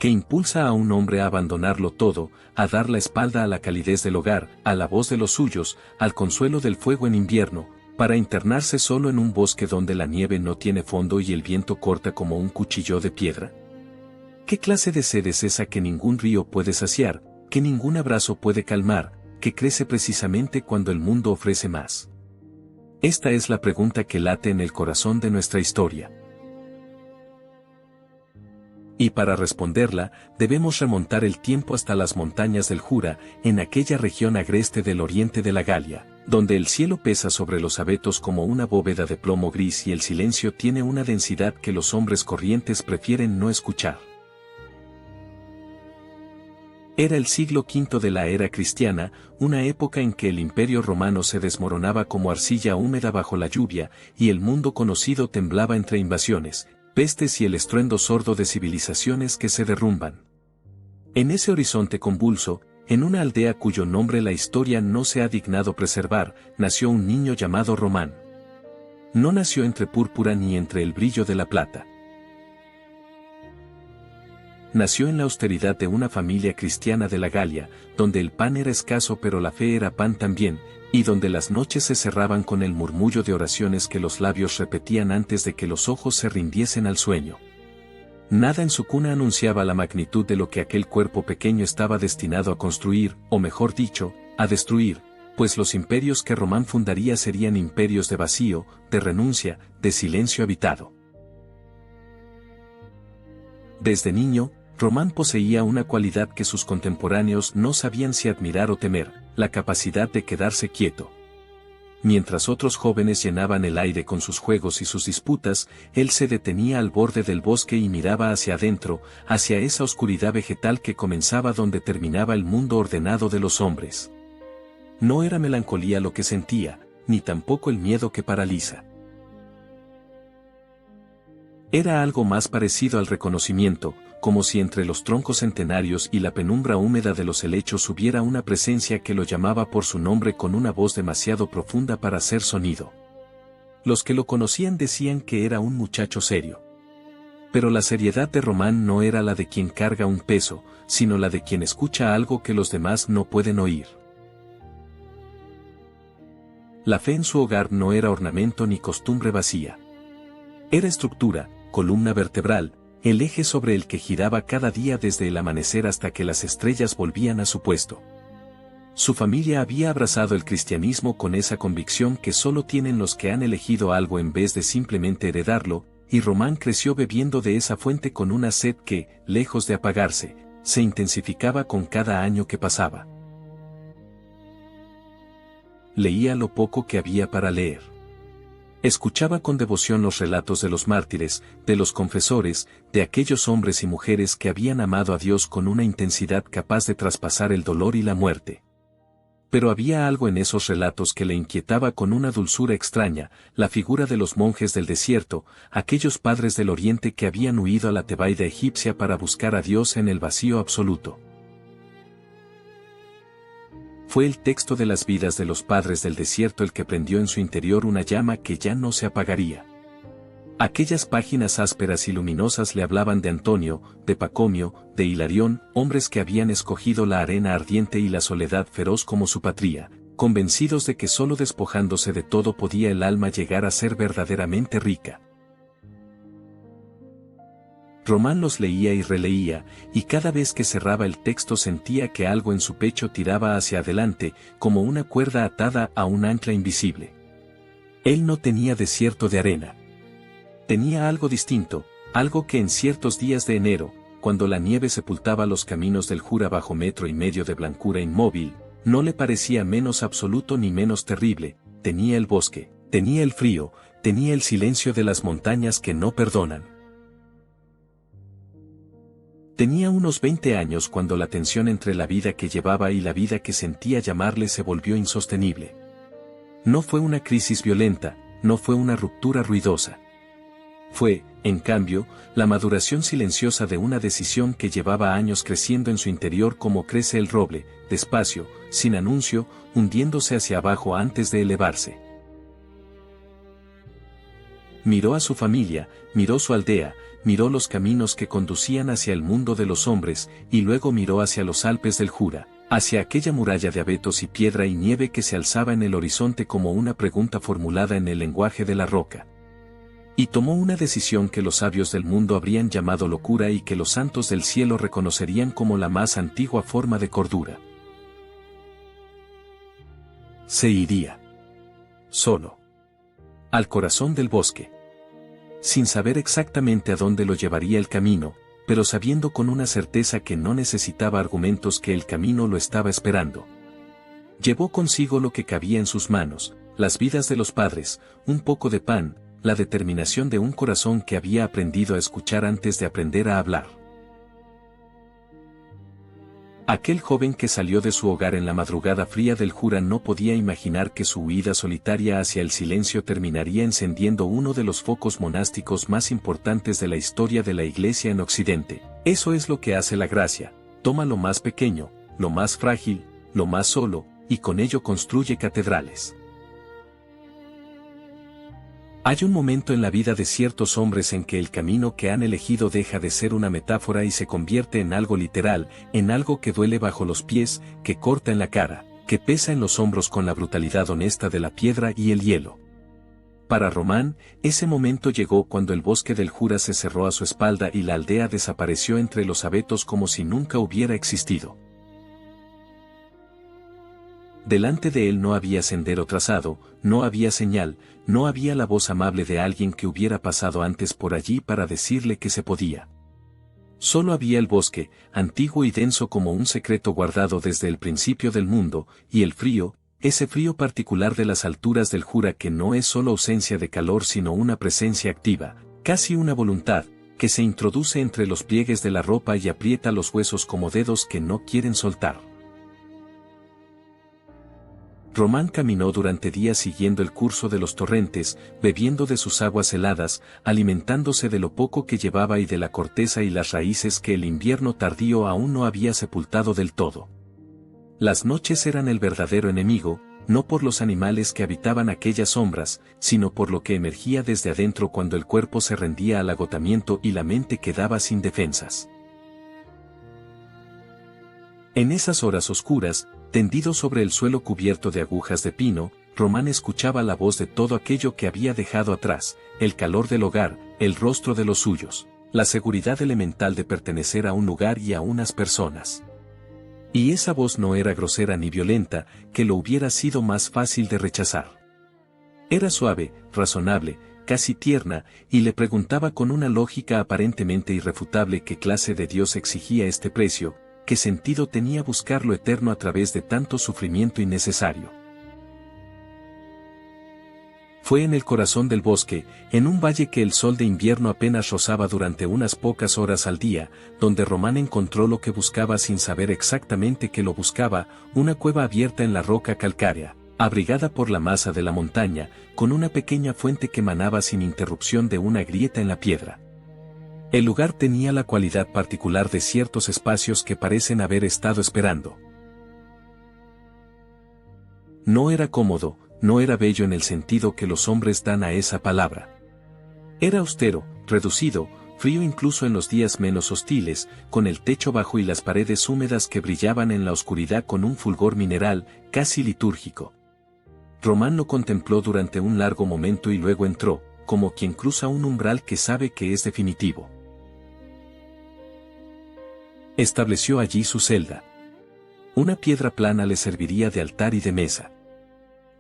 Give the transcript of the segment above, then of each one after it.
que impulsa a un hombre a abandonarlo todo, a dar la espalda a la calidez del hogar, a la voz de los suyos, al consuelo del fuego en invierno, para internarse solo en un bosque donde la nieve no tiene fondo y el viento corta como un cuchillo de piedra? ¿Qué clase de sed es esa que ningún río puede saciar, que ningún abrazo puede calmar, que crece precisamente cuando el mundo ofrece más? Esta es la pregunta que late en el corazón de nuestra historia. Y para responderla, debemos remontar el tiempo hasta las montañas del Jura, en aquella región agreste del oriente de la Galia, donde el cielo pesa sobre los abetos como una bóveda de plomo gris y el silencio tiene una densidad que los hombres corrientes prefieren no escuchar. Era el siglo V de la era cristiana, una época en que el imperio romano se desmoronaba como arcilla húmeda bajo la lluvia, y el mundo conocido temblaba entre invasiones, pestes y el estruendo sordo de civilizaciones que se derrumban. En ese horizonte convulso, en una aldea cuyo nombre la historia no se ha dignado preservar, nació un niño llamado Román. No nació entre púrpura ni entre el brillo de la plata. Nació en la austeridad de una familia cristiana de la Galia, donde el pan era escaso pero la fe era pan también, y donde las noches se cerraban con el murmullo de oraciones que los labios repetían antes de que los ojos se rindiesen al sueño. Nada en su cuna anunciaba la magnitud de lo que aquel cuerpo pequeño estaba destinado a construir, o mejor dicho, a destruir, pues los imperios que Román fundaría serían imperios de vacío, de renuncia, de silencio habitado. Desde niño, Román poseía una cualidad que sus contemporáneos no sabían si admirar o temer, la capacidad de quedarse quieto. Mientras otros jóvenes llenaban el aire con sus juegos y sus disputas, él se detenía al borde del bosque y miraba hacia adentro, hacia esa oscuridad vegetal que comenzaba donde terminaba el mundo ordenado de los hombres. No era melancolía lo que sentía, ni tampoco el miedo que paraliza. Era algo más parecido al reconocimiento, como si entre los troncos centenarios y la penumbra húmeda de los helechos hubiera una presencia que lo llamaba por su nombre con una voz demasiado profunda para ser sonido. Los que lo conocían decían que era un muchacho serio. Pero la seriedad de Román no era la de quien carga un peso, sino la de quien escucha algo que los demás no pueden oír. La fe en su hogar no era ornamento ni costumbre vacía. Era estructura, columna vertebral, el eje sobre el que giraba cada día desde el amanecer hasta que las estrellas volvían a su puesto. Su familia había abrazado el cristianismo con esa convicción que solo tienen los que han elegido algo en vez de simplemente heredarlo, y Román creció bebiendo de esa fuente con una sed que, lejos de apagarse, se intensificaba con cada año que pasaba. Leía lo poco que había para leer. Escuchaba con devoción los relatos de los mártires, de los confesores, de aquellos hombres y mujeres que habían amado a Dios con una intensidad capaz de traspasar el dolor y la muerte. Pero había algo en esos relatos que le inquietaba con una dulzura extraña, la figura de los monjes del desierto, aquellos padres del oriente que habían huido a la Tebaida egipcia para buscar a Dios en el vacío absoluto. Fue el texto de las vidas de los padres del desierto el que prendió en su interior una llama que ya no se apagaría. Aquellas páginas ásperas y luminosas le hablaban de Antonio, de Pacomio, de Hilarión, hombres que habían escogido la arena ardiente y la soledad feroz como su patria, convencidos de que solo despojándose de todo podía el alma llegar a ser verdaderamente rica. Román los leía y releía, y cada vez que cerraba el texto sentía que algo en su pecho tiraba hacia adelante, como una cuerda atada a un ancla invisible. Él no tenía desierto de arena. Tenía algo distinto, algo que en ciertos días de enero, cuando la nieve sepultaba los caminos del Jura bajo 1,5 metros de blancura inmóvil, no le parecía menos absoluto ni menos terrible. Tenía el bosque, tenía el frío, tenía el silencio de las montañas que no perdonan. Tenía unos 20 años cuando la tensión entre la vida que llevaba y la vida que sentía llamarle se volvió insostenible. No fue una crisis violenta, no fue una ruptura ruidosa. Fue, en cambio, la maduración silenciosa de una decisión que llevaba años creciendo en su interior como crece el roble, despacio, sin anuncio, hundiéndose hacia abajo antes de elevarse. Miró a su familia, miró su aldea, miró los caminos que conducían hacia el mundo de los hombres, y luego miró hacia los Alpes del Jura, hacia aquella muralla de abetos y piedra y nieve que se alzaba en el horizonte como una pregunta formulada en el lenguaje de la roca. Y tomó una decisión que los sabios del mundo habrían llamado locura y que los santos del cielo reconocerían como la más antigua forma de cordura. Se iría solo al corazón del bosque, sin saber exactamente a dónde lo llevaría el camino, pero sabiendo con una certeza que no necesitaba argumentos que el camino lo estaba esperando. Llevó consigo lo que cabía en sus manos, las vidas de los padres, un poco de pan, la determinación de un corazón que había aprendido a escuchar antes de aprender a hablar. Aquel joven que salió de su hogar en la madrugada fría del Jura no podía imaginar que su huida solitaria hacia el silencio terminaría encendiendo uno de los focos monásticos más importantes de la historia de la Iglesia en Occidente. Eso es lo que hace la gracia: toma lo más pequeño, lo más frágil, lo más solo, y con ello construye catedrales. Hay un momento en la vida de ciertos hombres en que el camino que han elegido deja de ser una metáfora y se convierte en algo literal, en algo que duele bajo los pies, que corta en la cara, que pesa en los hombros con la brutalidad honesta de la piedra y el hielo. Para Román, ese momento llegó cuando el bosque del Jura se cerró a su espalda y la aldea desapareció entre los abetos como si nunca hubiera existido. Delante de él no había sendero trazado, no había señal, no había la voz amable de alguien que hubiera pasado antes por allí para decirle que se podía. Solo había el bosque, antiguo y denso como un secreto guardado desde el principio del mundo, y el frío, ese frío particular de las alturas del Jura que no es solo ausencia de calor sino una presencia activa, casi una voluntad, que se introduce entre los pliegues de la ropa y aprieta los huesos como dedos que no quieren soltar. Román caminó durante días siguiendo el curso de los torrentes, bebiendo de sus aguas heladas, alimentándose de lo poco que llevaba y de la corteza y las raíces que el invierno tardío aún no había sepultado del todo. Las noches eran el verdadero enemigo, no por los animales que habitaban aquellas sombras, sino por lo que emergía desde adentro cuando el cuerpo se rendía al agotamiento y la mente quedaba sin defensas. En esas horas oscuras, tendido sobre el suelo cubierto de agujas de pino, Román escuchaba la voz de todo aquello que había dejado atrás, el calor del hogar, el rostro de los suyos, la seguridad elemental de pertenecer a un lugar y a unas personas. Y esa voz no era grosera ni violenta, que lo hubiera sido más fácil de rechazar. Era suave, razonable, casi tierna, y le preguntaba con una lógica aparentemente irrefutable qué clase de Dios exigía este precio, qué sentido tenía buscar lo eterno a través de tanto sufrimiento innecesario. Fue en el corazón del bosque, en un valle que el sol de invierno apenas rozaba durante unas pocas horas al día, donde Román encontró lo que buscaba sin saber exactamente qué lo buscaba, una cueva abierta en la roca calcárea, abrigada por la masa de la montaña, con una pequeña fuente que manaba sin interrupción de una grieta en la piedra. El lugar tenía la cualidad particular de ciertos espacios que parecen haber estado esperando. No era cómodo, no era bello en el sentido que los hombres dan a esa palabra. Era austero, reducido, frío incluso en los días menos hostiles, con el techo bajo y las paredes húmedas que brillaban en la oscuridad con un fulgor mineral, casi litúrgico. Román lo contempló durante un largo momento y luego entró, como quien cruza un umbral que sabe que es definitivo. Estableció allí su celda. Una piedra plana le serviría de altar y de mesa.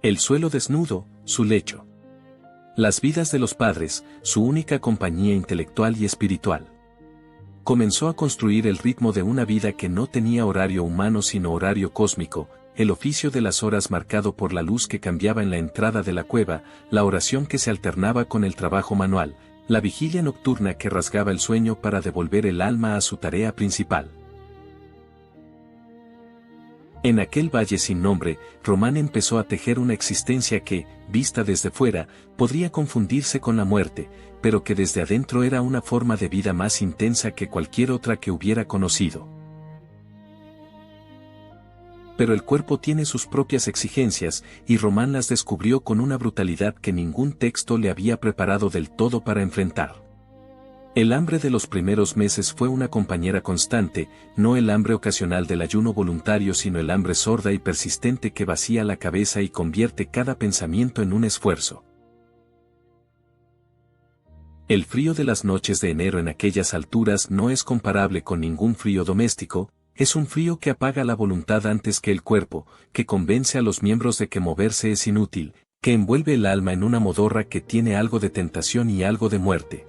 El suelo desnudo, su lecho. Las vidas de los padres, su única compañía intelectual y espiritual. Comenzó a construir el ritmo de una vida que no tenía horario humano sino horario cósmico, el oficio de las horas marcado por la luz que cambiaba en la entrada de la cueva, la oración que se alternaba con el trabajo manual, la vigilia nocturna que rasgaba el sueño para devolver el alma a su tarea principal. En aquel valle sin nombre, Román empezó a tejer una existencia que, vista desde fuera, podría confundirse con la muerte, pero que desde adentro era una forma de vida más intensa que cualquier otra que hubiera conocido. Pero el cuerpo tiene sus propias exigencias, y Román las descubrió con una brutalidad que ningún texto le había preparado del todo para enfrentar. El hambre de los primeros meses fue una compañera constante, no el hambre ocasional del ayuno voluntario sino el hambre sorda y persistente que vacía la cabeza y convierte cada pensamiento en un esfuerzo. El frío de las noches de enero en aquellas alturas no es comparable con ningún frío doméstico, es un frío que apaga la voluntad antes que el cuerpo, que convence a los miembros de que moverse es inútil, que envuelve el alma en una modorra que tiene algo de tentación y algo de muerte.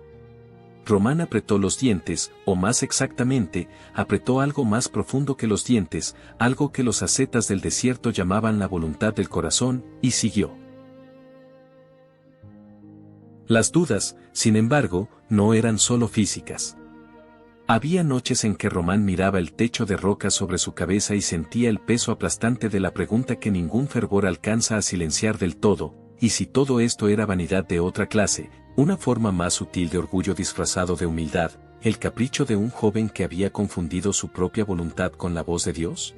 Román apretó los dientes, o más exactamente, apretó algo más profundo que los dientes, algo que los ascetas del desierto llamaban la voluntad del corazón, y siguió. Las dudas, sin embargo, no eran solo físicas. Había noches en que Román miraba el techo de roca sobre su cabeza y sentía el peso aplastante de la pregunta que ningún fervor alcanza a silenciar del todo, y si todo esto era vanidad de otra clase, una forma más sutil de orgullo disfrazado de humildad, el capricho de un joven que había confundido su propia voluntad con la voz de Dios.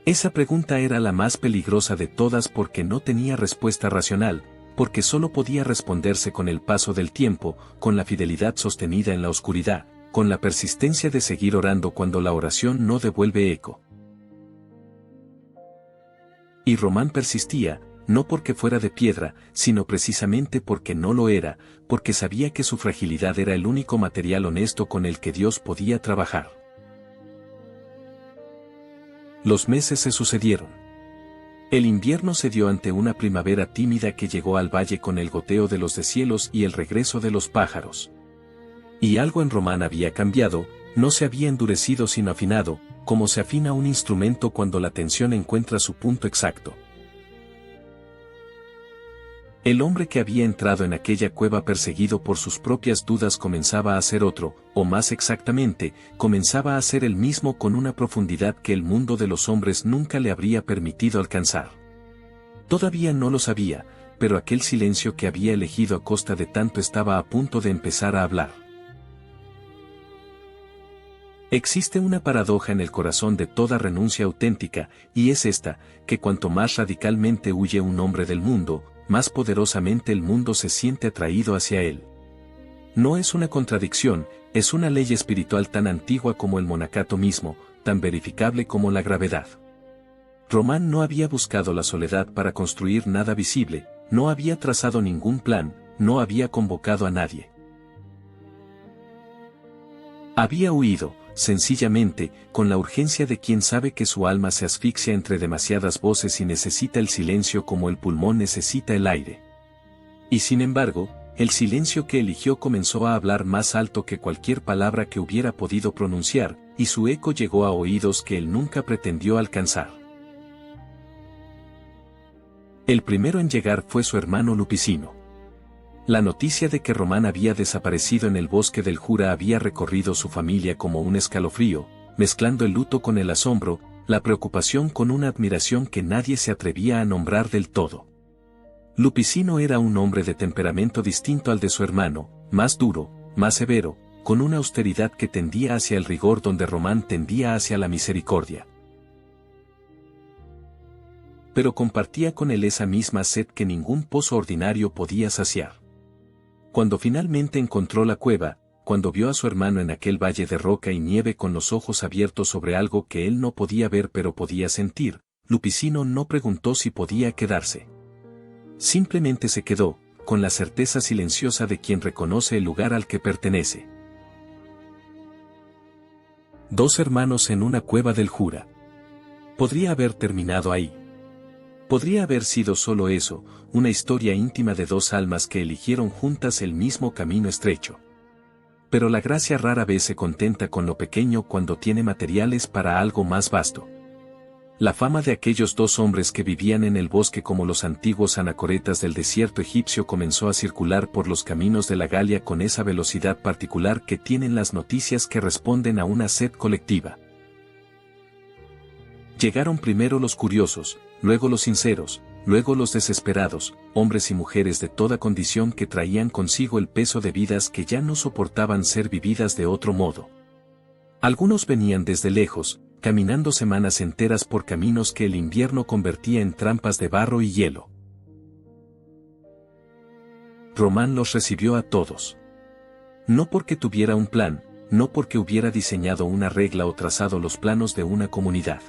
Esa pregunta era la más peligrosa de todas porque no tenía respuesta racional, porque solo podía responderse con el paso del tiempo, con la fidelidad sostenida en la oscuridad, con la persistencia de seguir orando cuando la oración no devuelve eco. Y Román persistía, no porque fuera de piedra, sino precisamente porque no lo era, porque sabía que su fragilidad era el único material honesto con el que Dios podía trabajar. Los meses se sucedieron. El invierno se dio ante una primavera tímida que llegó al valle con el goteo de los deshielos y el regreso de los pájaros. Y algo en Román había cambiado, no se había endurecido sino afinado, como se afina un instrumento cuando la tensión encuentra su punto exacto. El hombre que había entrado en aquella cueva perseguido por sus propias dudas comenzaba a ser otro, o más exactamente, comenzaba a ser el mismo con una profundidad que el mundo de los hombres nunca le habría permitido alcanzar. Todavía no lo sabía, pero aquel silencio que había elegido a costa de tanto estaba a punto de empezar a hablar. Existe una paradoja en el corazón de toda renuncia auténtica, y es esta, que cuanto más radicalmente huye un hombre del mundo, más poderosamente el mundo se siente atraído hacia él. No es una contradicción, es una ley espiritual tan antigua como el monacato mismo, tan verificable como la gravedad. Román no había buscado la soledad para construir nada visible, no había trazado ningún plan, no había convocado a nadie. Había huido, sencillamente, con la urgencia de quien sabe que su alma se asfixia entre demasiadas voces y necesita el silencio como el pulmón necesita el aire. Y sin embargo, el silencio que eligió comenzó a hablar más alto que cualquier palabra que hubiera podido pronunciar, y su eco llegó a oídos que él nunca pretendió alcanzar. El primero en llegar fue su hermano Lupicino. La noticia de que Román había desaparecido en el bosque del Jura había recorrido su familia como un escalofrío, mezclando el luto con el asombro, la preocupación con una admiración que nadie se atrevía a nombrar del todo. Lupicino era un hombre de temperamento distinto al de su hermano, más duro, más severo, con una austeridad que tendía hacia el rigor donde Román tendía hacia la misericordia. Pero compartía con él esa misma sed que ningún pozo ordinario podía saciar. Cuando finalmente encontró la cueva, cuando vio a su hermano en aquel valle de roca y nieve con los ojos abiertos sobre algo que él no podía ver pero podía sentir, Lupicino no preguntó si podía quedarse. Simplemente se quedó, con la certeza silenciosa de quien reconoce el lugar al que pertenece. Dos hermanos en una cueva del Jura. Podría haber terminado ahí. Podría haber sido solo eso, una historia íntima de dos almas que eligieron juntas el mismo camino estrecho. Pero la gracia rara vez se contenta con lo pequeño cuando tiene materiales para algo más vasto. La fama de aquellos dos hombres que vivían en el bosque como los antiguos anacoretas del desierto egipcio comenzó a circular por los caminos de la Galia con esa velocidad particular que tienen las noticias que responden a una sed colectiva. Llegaron primero los curiosos, luego los sinceros, luego los desesperados, hombres y mujeres de toda condición que traían consigo el peso de vidas que ya no soportaban ser vividas de otro modo. Algunos venían desde lejos, caminando semanas enteras por caminos que el invierno convertía en trampas de barro y hielo. Román los recibió a todos. No porque tuviera un plan, no porque hubiera diseñado una regla o trazado los planos de una comunidad.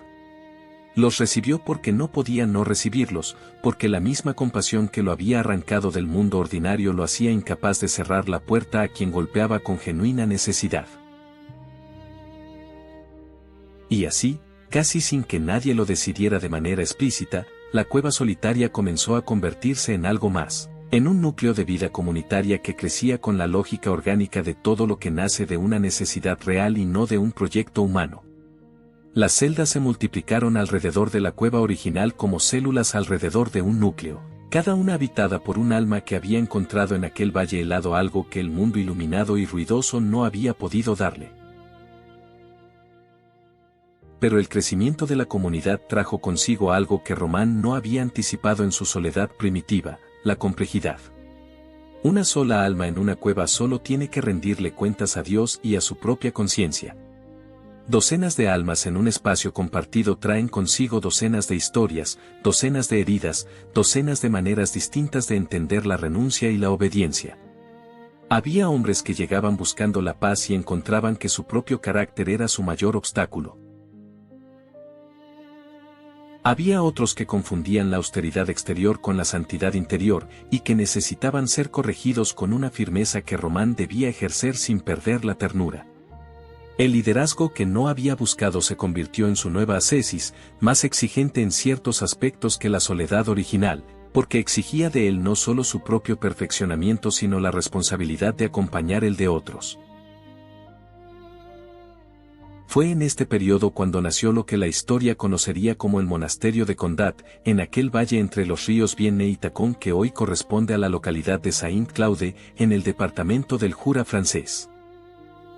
Los recibió porque no podía no recibirlos, porque la misma compasión que lo había arrancado del mundo ordinario lo hacía incapaz de cerrar la puerta a quien golpeaba con genuina necesidad. Y así, casi sin que nadie lo decidiera de manera explícita, la cueva solitaria comenzó a convertirse en algo más, en un núcleo de vida comunitaria que crecía con la lógica orgánica de todo lo que nace de una necesidad real y no de un proyecto humano. Las celdas se multiplicaron alrededor de la cueva original como células alrededor de un núcleo, cada una habitada por un alma que había encontrado en aquel valle helado algo que el mundo iluminado y ruidoso no había podido darle. Pero el crecimiento de la comunidad trajo consigo algo que Román no había anticipado en su soledad primitiva, la complejidad. Una sola alma en una cueva solo tiene que rendirle cuentas a Dios y a su propia conciencia. Docenas de almas en un espacio compartido traen consigo docenas de historias, docenas de heridas, docenas de maneras distintas de entender la renuncia y la obediencia. Había hombres que llegaban buscando la paz y encontraban que su propio carácter era su mayor obstáculo. Había otros que confundían la austeridad exterior con la santidad interior y que necesitaban ser corregidos con una firmeza que Román debía ejercer sin perder la ternura. El liderazgo que no había buscado se convirtió en su nueva ascesis, más exigente en ciertos aspectos que la soledad original, porque exigía de él no solo su propio perfeccionamiento sino la responsabilidad de acompañar el de otros. Fue en este periodo cuando nació lo que la historia conocería como el monasterio de Condat, en aquel valle entre los ríos Vienne y Tacón que hoy corresponde a la localidad de Saint-Claude, en el departamento del Jura francés.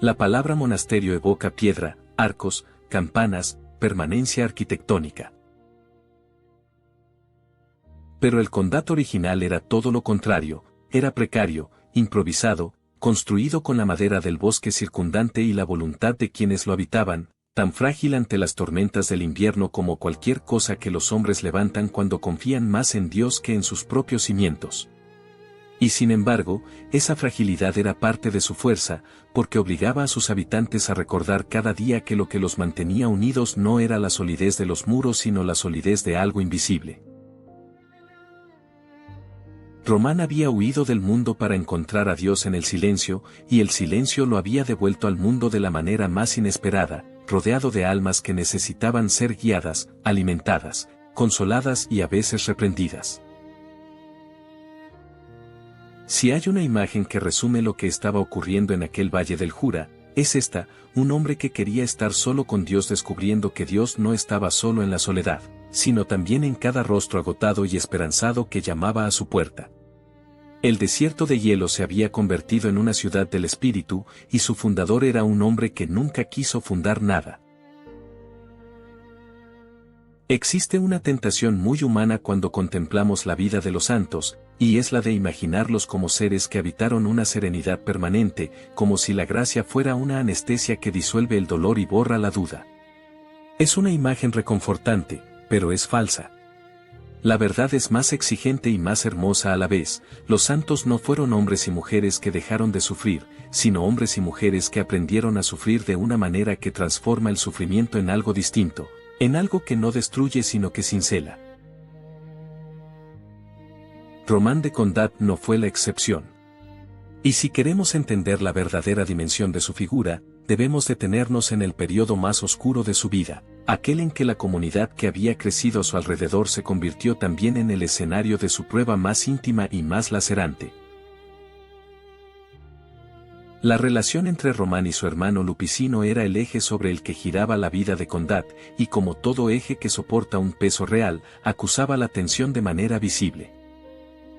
La palabra monasterio evoca piedra, arcos, campanas, permanencia arquitectónica. Pero el Condat original era todo lo contrario, era precario, improvisado, construido con la madera del bosque circundante y la voluntad de quienes lo habitaban, tan frágil ante las tormentas del invierno como cualquier cosa que los hombres levantan cuando confían más en Dios que en sus propios cimientos. Y sin embargo, esa fragilidad era parte de su fuerza, porque obligaba a sus habitantes a recordar cada día que lo que los mantenía unidos no era la solidez de los muros sino la solidez de algo invisible. Román había huido del mundo para encontrar a Dios en el silencio, y el silencio lo había devuelto al mundo de la manera más inesperada, rodeado de almas que necesitaban ser guiadas, alimentadas, consoladas y a veces reprendidas. Si hay una imagen que resume lo que estaba ocurriendo en aquel valle del Jura, es esta: un hombre que quería estar solo con Dios descubriendo que Dios no estaba solo en la soledad, sino también en cada rostro agotado y esperanzado que llamaba a su puerta. El desierto de hielo se había convertido en una ciudad del espíritu, y su fundador era un hombre que nunca quiso fundar nada. Existe una tentación muy humana cuando contemplamos la vida de los santos, y es la de imaginarlos como seres que habitaron una serenidad permanente, como si la gracia fuera una anestesia que disuelve el dolor y borra la duda. Es una imagen reconfortante, pero es falsa. La verdad es más exigente y más hermosa a la vez. Los santos no fueron hombres y mujeres que dejaron de sufrir, sino hombres y mujeres que aprendieron a sufrir de una manera que transforma el sufrimiento en algo distinto, en algo que no destruye sino que cincela. Román de Condat no fue la excepción. Y si queremos entender la verdadera dimensión de su figura, debemos detenernos en el periodo más oscuro de su vida, aquel en que la comunidad que había crecido a su alrededor se convirtió también en el escenario de su prueba más íntima y más lacerante. La relación entre Román y su hermano Lupicino era el eje sobre el que giraba la vida de Condat, y como todo eje que soporta un peso real, acusaba la tensión de manera visible.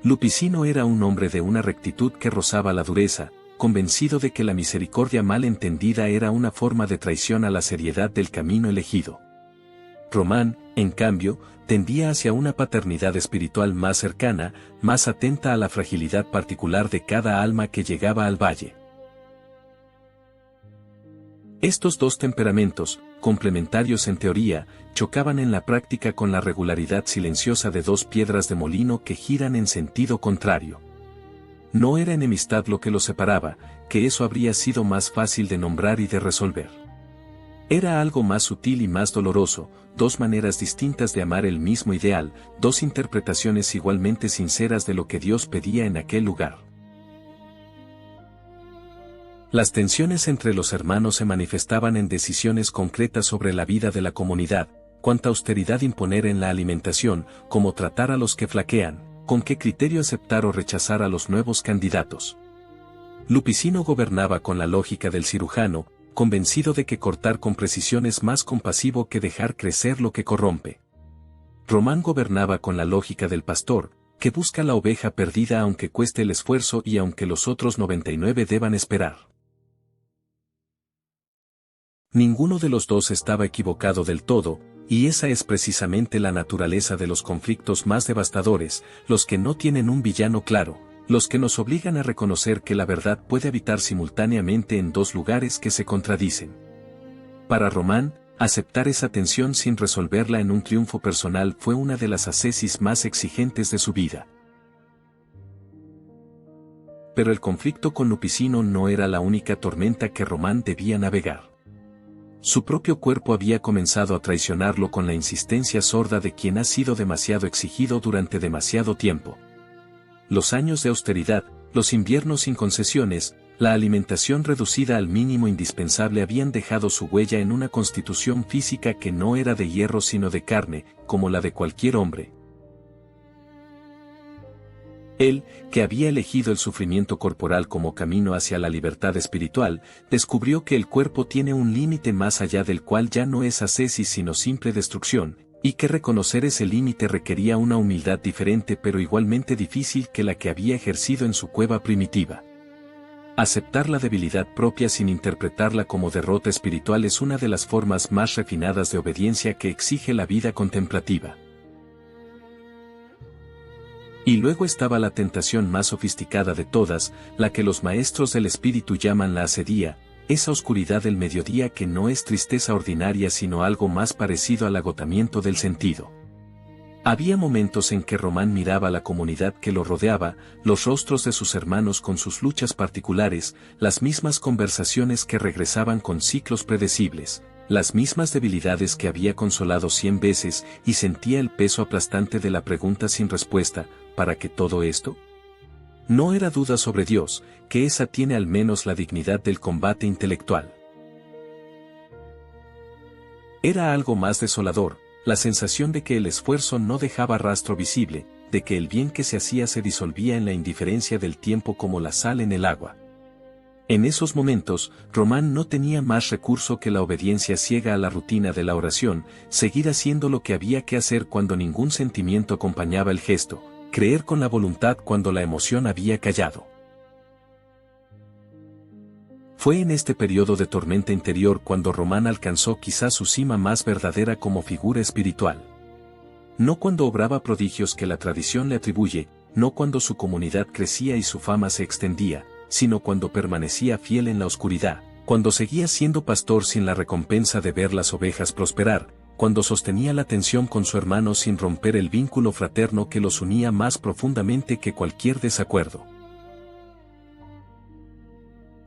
Lupicino era un hombre de una rectitud que rozaba la dureza, convencido de que la misericordia mal entendida era una forma de traición a la seriedad del camino elegido. Román, en cambio, tendía hacia una paternidad espiritual más cercana, más atenta a la fragilidad particular de cada alma que llegaba al valle. Estos dos temperamentos, complementarios en teoría, chocaban en la práctica con la regularidad silenciosa de dos piedras de molino que giran en sentido contrario. No era enemistad lo que los separaba, que eso habría sido más fácil de nombrar y de resolver. Era algo más sutil y más doloroso, dos maneras distintas de amar el mismo ideal, dos interpretaciones igualmente sinceras de lo que Dios pedía en aquel lugar. Las tensiones entre los hermanos se manifestaban en decisiones concretas sobre la vida de la comunidad, cuánta austeridad imponer en la alimentación, cómo tratar a los que flaquean, con qué criterio aceptar o rechazar a los nuevos candidatos. Lupicino gobernaba con la lógica del cirujano, convencido de que cortar con precisión es más compasivo que dejar crecer lo que corrompe. Román gobernaba con la lógica del pastor, que busca la oveja perdida aunque cueste el esfuerzo y aunque los otros 99 deban esperar. Ninguno de los dos estaba equivocado del todo, y esa es precisamente la naturaleza de los conflictos más devastadores, los que no tienen un villano claro, los que nos obligan a reconocer que la verdad puede habitar simultáneamente en dos lugares que se contradicen. Para Román, aceptar esa tensión sin resolverla en un triunfo personal fue una de las ascesis más exigentes de su vida. Pero el conflicto con Lupicino no era la única tormenta que Román debía navegar. Su propio cuerpo había comenzado a traicionarlo con la insistencia sorda de quien ha sido demasiado exigido durante demasiado tiempo. Los años de austeridad, los inviernos sin concesiones, la alimentación reducida al mínimo indispensable habían dejado su huella en una constitución física que no era de hierro sino de carne, como la de cualquier hombre. Él, que había elegido el sufrimiento corporal como camino hacia la libertad espiritual, descubrió que el cuerpo tiene un límite más allá del cual ya no es ascesis sino simple destrucción, y que reconocer ese límite requería una humildad diferente pero igualmente difícil que la que había ejercido en su cueva primitiva. Aceptar la debilidad propia sin interpretarla como derrota espiritual es una de las formas más refinadas de obediencia que exige la vida contemplativa. Y luego estaba la tentación más sofisticada de todas, la que los maestros del espíritu llaman la asedía, esa oscuridad del mediodía que no es tristeza ordinaria sino algo más parecido al agotamiento del sentido. Había momentos en que Román miraba a la comunidad que lo rodeaba, los rostros de sus hermanos con sus luchas particulares, las mismas conversaciones que regresaban con ciclos predecibles, las mismas debilidades que había consolado 100 veces y sentía el peso aplastante de la pregunta sin respuesta, ¿para qué todo esto? No era duda sobre Dios, que esa tiene al menos la dignidad del combate intelectual. Era algo más desolador, la sensación de que el esfuerzo no dejaba rastro visible, de que el bien que se hacía se disolvía en la indiferencia del tiempo como la sal en el agua. En esos momentos, Román no tenía más recurso que la obediencia ciega a la rutina de la oración, seguir haciendo lo que había que hacer cuando ningún sentimiento acompañaba el gesto, creer con la voluntad cuando la emoción había callado. Fue en este periodo de tormenta interior cuando Román alcanzó quizás su cima más verdadera como figura espiritual. No cuando obraba prodigios que la tradición le atribuye, no cuando su comunidad crecía y su fama se extendía, sino cuando permanecía fiel en la oscuridad, cuando seguía siendo pastor sin la recompensa de ver las ovejas prosperar, cuando sostenía la tensión con su hermano sin romper el vínculo fraterno que los unía más profundamente que cualquier desacuerdo.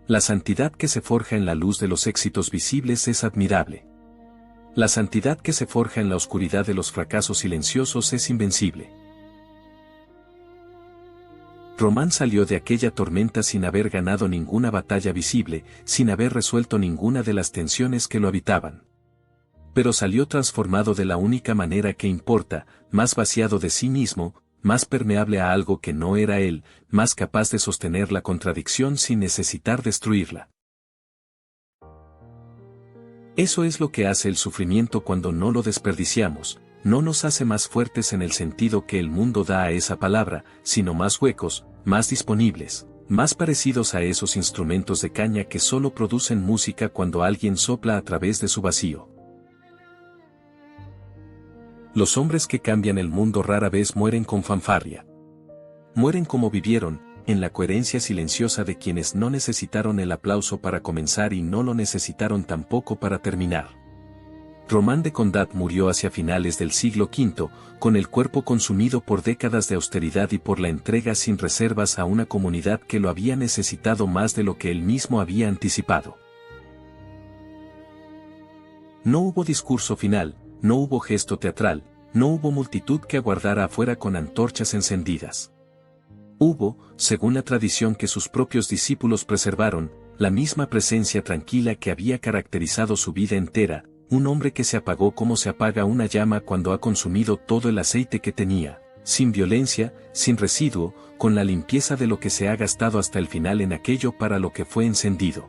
La santidad que se forja en la luz de los éxitos visibles es admirable. La santidad que se forja en la oscuridad de los fracasos silenciosos es invencible. Román salió de aquella tormenta sin haber ganado ninguna batalla visible, sin haber resuelto ninguna de las tensiones que lo habitaban. Pero salió transformado de la única manera que importa, más vaciado de sí mismo, más permeable a algo que no era él, más capaz de sostener la contradicción sin necesitar destruirla. Eso es lo que hace el sufrimiento cuando no lo desperdiciamos, no nos hace más fuertes en el sentido que el mundo da a esa palabra, sino más huecos, más disponibles, más parecidos a esos instrumentos de caña que solo producen música cuando alguien sopla a través de su vacío. Los hombres que cambian el mundo rara vez mueren con fanfarria. Mueren como vivieron, en la coherencia silenciosa de quienes no necesitaron el aplauso para comenzar y no lo necesitaron tampoco para terminar. Román de Condat murió hacia finales del siglo V, con el cuerpo consumido por décadas de austeridad y por la entrega sin reservas a una comunidad que lo había necesitado más de lo que él mismo había anticipado. No hubo discurso final, no hubo gesto teatral, no hubo multitud que aguardara afuera con antorchas encendidas. Hubo, según la tradición que sus propios discípulos preservaron, la misma presencia tranquila que había caracterizado su vida entera, un hombre que se apagó como se apaga una llama cuando ha consumido todo el aceite que tenía, sin violencia, sin residuo, con la limpieza de lo que se ha gastado hasta el final en aquello para lo que fue encendido.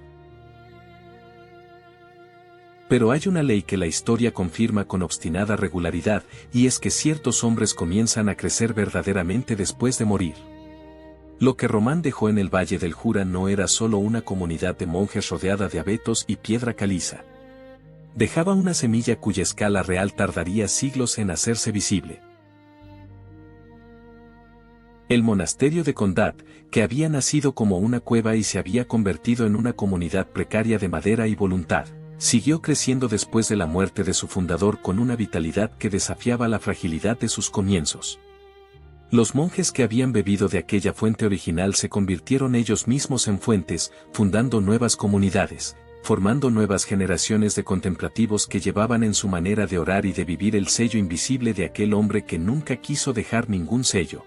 Pero hay una ley que la historia confirma con obstinada regularidad, y es que ciertos hombres comienzan a crecer verdaderamente después de morir. Lo que Román dejó en el Valle del Jura no era solo una comunidad de monjes rodeada de abetos y piedra caliza. Dejaba una semilla cuya escala real tardaría siglos en hacerse visible. El monasterio de Condat, que había nacido como una cueva y se había convertido en una comunidad precaria de madera y voluntad, siguió creciendo después de la muerte de su fundador con una vitalidad que desafiaba la fragilidad de sus comienzos. Los monjes que habían bebido de aquella fuente original se convirtieron ellos mismos en fuentes, fundando nuevas comunidades, formando nuevas generaciones de contemplativos que llevaban en su manera de orar y de vivir el sello invisible de aquel hombre que nunca quiso dejar ningún sello.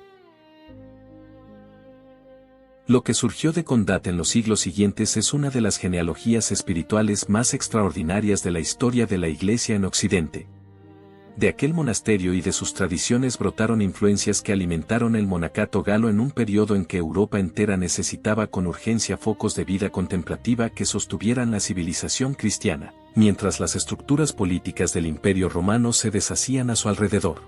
Lo que surgió de Condat en los siglos siguientes es una de las genealogías espirituales más extraordinarias de la historia de la Iglesia en Occidente. De aquel monasterio y de sus tradiciones brotaron influencias que alimentaron el monacato galo en un periodo en que Europa entera necesitaba con urgencia focos de vida contemplativa que sostuvieran la civilización cristiana, mientras las estructuras políticas del Imperio Romano se deshacían a su alrededor.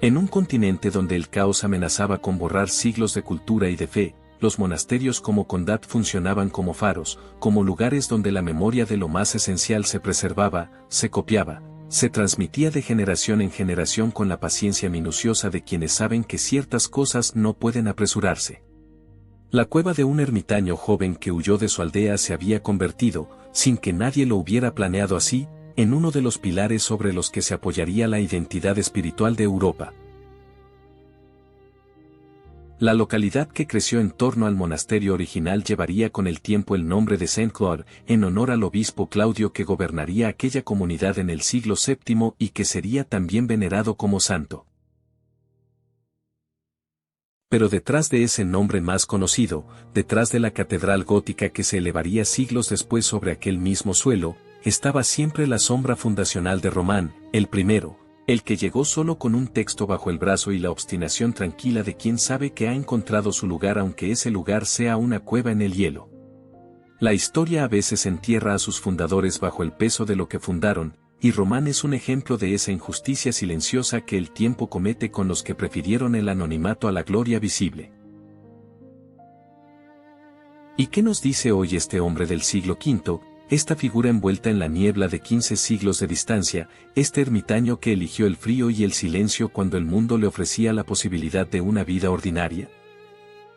En un continente donde el caos amenazaba con borrar siglos de cultura y de fe, los monasterios como Condat funcionaban como faros, como lugares donde la memoria de lo más esencial se preservaba, se copiaba, se transmitía de generación en generación con la paciencia minuciosa de quienes saben que ciertas cosas no pueden apresurarse. La cueva de un ermitaño joven que huyó de su aldea se había convertido, sin que nadie lo hubiera planeado así, en uno de los pilares sobre los que se apoyaría la identidad espiritual de Europa. La localidad que creció en torno al monasterio original llevaría con el tiempo el nombre de Saint-Claude, en honor al obispo Claudio que gobernaría aquella comunidad en el siglo VII y que sería también venerado como santo. Pero detrás de ese nombre más conocido, detrás de la catedral gótica que se elevaría siglos después sobre aquel mismo suelo, estaba siempre la sombra fundacional de Román, el primero, el que llegó solo con un texto bajo el brazo y la obstinación tranquila de quien sabe que ha encontrado su lugar aunque ese lugar sea una cueva en el hielo. La historia a veces entierra a sus fundadores bajo el peso de lo que fundaron, y Román es un ejemplo de esa injusticia silenciosa que el tiempo comete con los que prefirieron el anonimato a la gloria visible. ¿Y qué nos dice hoy este hombre del siglo V? Esta figura envuelta en la niebla de 15 siglos de distancia, este ermitaño que eligió el frío y el silencio cuando el mundo le ofrecía la posibilidad de una vida ordinaria?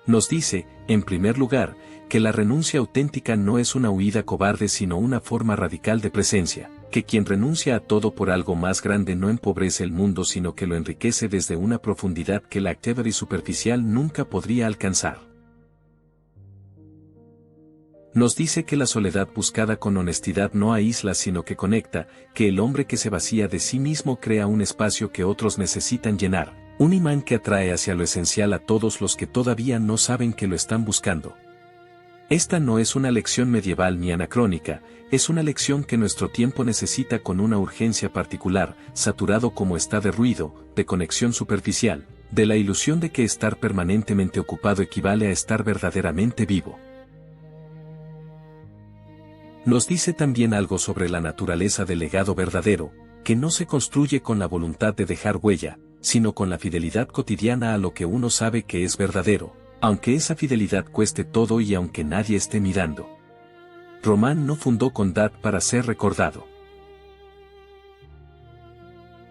Nos dice, en primer lugar, que la renuncia auténtica no es una huida cobarde sino una forma radical de presencia, que quien renuncia a todo por algo más grande no empobrece el mundo sino que lo enriquece desde una profundidad que la actividad y superficial nunca podría alcanzar. Nos dice que la soledad buscada con honestidad no aísla sino que conecta, que el hombre que se vacía de sí mismo crea un espacio que otros necesitan llenar, un imán que atrae hacia lo esencial a todos los que todavía no saben que lo están buscando. Esta no es una lección medieval ni anacrónica, es una lección que nuestro tiempo necesita con una urgencia particular, saturado como está de ruido, de conexión superficial, de la ilusión de que estar permanentemente ocupado equivale a estar verdaderamente vivo. Nos dice también algo sobre la naturaleza del legado verdadero, que no se construye con la voluntad de dejar huella, sino con la fidelidad cotidiana a lo que uno sabe que es verdadero, aunque esa fidelidad cueste todo y aunque nadie esté mirando. Román no fundó Condat para ser recordado.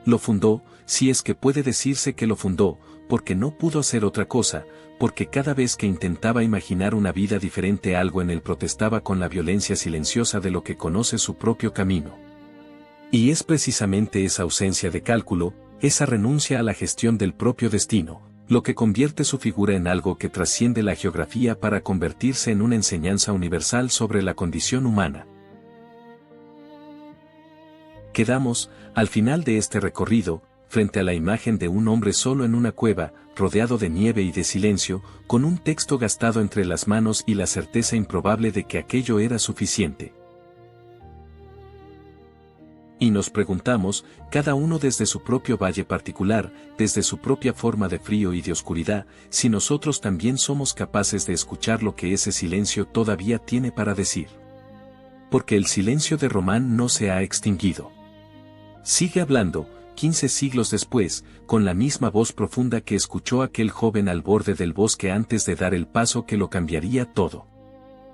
Lo fundó, si es que puede decirse que lo fundó, porque no pudo hacer otra cosa, porque cada vez que intentaba imaginar una vida diferente algo en él protestaba con la violencia silenciosa de lo que conoce su propio camino. Y es precisamente esa ausencia de cálculo, esa renuncia a la gestión del propio destino, lo que convierte su figura en algo que trasciende la geografía para convertirse en una enseñanza universal sobre la condición humana. Quedamos, al final de este recorrido, frente a la imagen de un hombre solo en una cueva, rodeado de nieve y de silencio, con un texto gastado entre las manos y la certeza improbable de que aquello era suficiente. Y nos preguntamos, cada uno desde su propio valle particular, desde su propia forma de frío y de oscuridad, si nosotros también somos capaces de escuchar lo que ese silencio todavía tiene para decir. Porque el silencio de Román no se ha extinguido. Sigue hablando, 15 siglos después, con la misma voz profunda que escuchó aquel joven al borde del bosque antes de dar el paso que lo cambiaría todo.